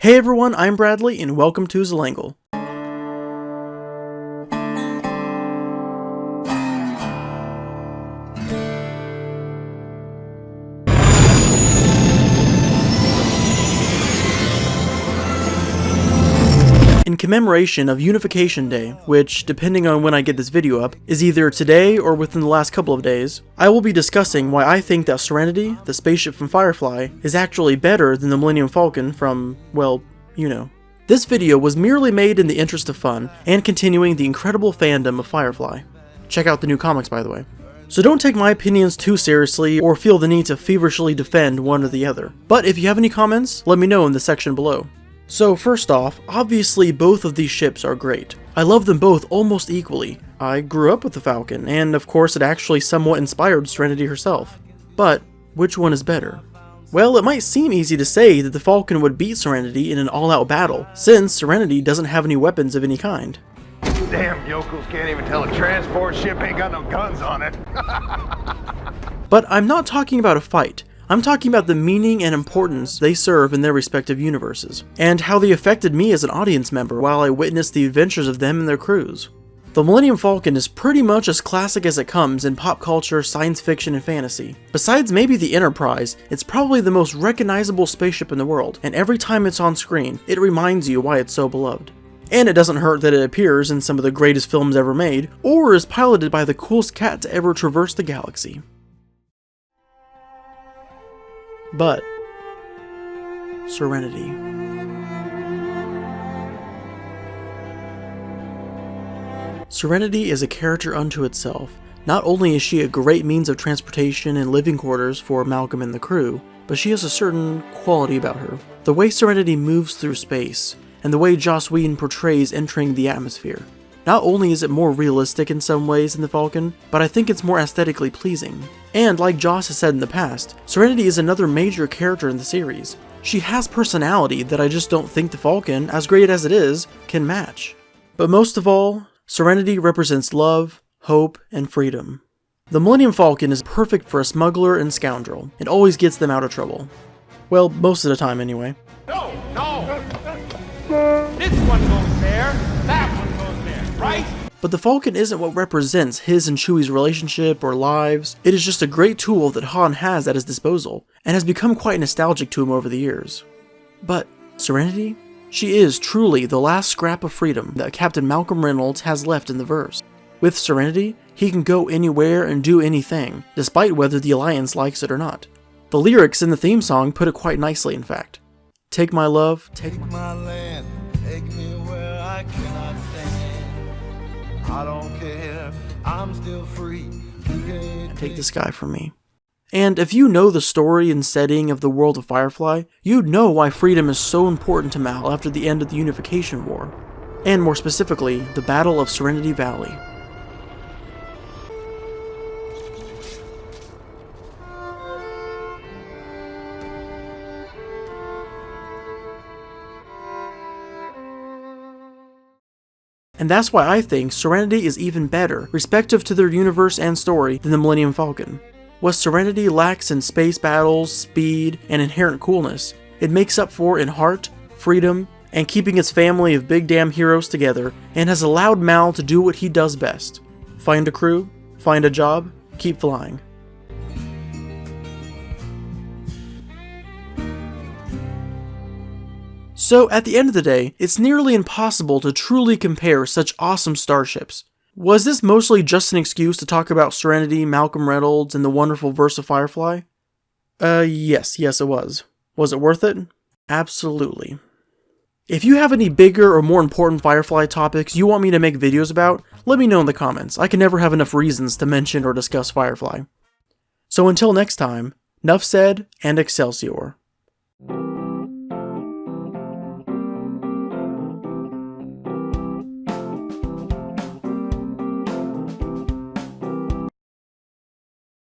Hey everyone, I'm Bradley, and welcome to Zlangle. In commemoration of Unification Day, which, depending on when I get this video up, is either today or within the last couple of days, I will be discussing why I think that Serenity, the spaceship from Firefly, is actually better than the Millennium Falcon from, well, you know. This video was merely made in the interest of fun, and continuing the incredible fandom of Firefly. Check out the new comics, by the way. So don't take my opinions too seriously, or feel the need to feverishly defend one or the other. But if you have any comments, let me know in the section below. So first off, obviously both of these ships are great. I love them both almost equally. I grew up with the Falcon, and of course it actually somewhat inspired Serenity herself. But, which one is better? Well, it might seem easy to say that the Falcon would beat Serenity in an all-out battle, since Serenity doesn't have any weapons of any kind. Damn yokels can't even tell a transport ship ain't got no guns on it. But I'm not talking about a fight. I'm talking about the meaning and importance they serve in their respective universes, and how they affected me as an audience member while I witnessed the adventures of them and their crews. The Millennium Falcon is pretty much as classic as it comes in pop culture, science fiction, and fantasy. Besides maybe the Enterprise, it's probably the most recognizable spaceship in the world, and every time it's on screen, it reminds you why it's so beloved. And it doesn't hurt that it appears in some of the greatest films ever made, or is piloted by the coolest cat to ever traverse the galaxy. But Serenity. Serenity is a character unto itself. Not only is she a great means of transportation and living quarters for Malcolm and the crew, but she has a certain quality about her. The way Serenity moves through space, and the way Joss Whedon portrays entering the atmosphere. Not only is it more realistic in some ways than the Falcon, but I think it's more aesthetically pleasing. And like Joss has said in the past, Serenity is another major character in the series. She has personality that I just don't think the Falcon, as great as it is, can match. But most of all, Serenity represents love, hope, and freedom. The Millennium Falcon is perfect for a smuggler and scoundrel. It always gets them out of trouble. Well, most of the time anyway. No! This one goes there, that one goes there, right? But the Falcon isn't what represents his and Chewie's relationship or lives. It is just a great tool that Han has at his disposal, and has become quite nostalgic to him over the years. But Serenity? She is truly the last scrap of freedom that Captain Malcolm Reynolds has left in the verse. With Serenity, he can go anywhere and do anything, despite whether the Alliance likes it or not. The lyrics in the theme song put it quite nicely, in fact. Take my love, take my land, take me where I cannot stand. I don't care, I'm still free. and take the sky from me. And if you know the story and setting of the world of Firefly, you'd know why freedom is so important to Mal after the end of the Unification War. And more specifically, the Battle of Serenity Valley. And that's why I think Serenity is even better, respective to their universe and story, than the Millennium Falcon. What Serenity lacks in space battles, speed, and inherent coolness, it makes up for in heart, freedom, and keeping its family of big damn heroes together, and has allowed Mal to do what he does best. Find a crew, find a job, keep flying. So, at the end of the day, it's nearly impossible to truly compare such awesome starships. Was this mostly just an excuse to talk about Serenity, Malcolm Reynolds, and the wonderful verse of Firefly? Yes it was. Was it worth it? Absolutely. If you have any bigger or more important Firefly topics you want me to make videos about, let me know in the comments. I can never have enough reasons to mention or discuss Firefly. So until next time, 'nuff said, and Excelsior.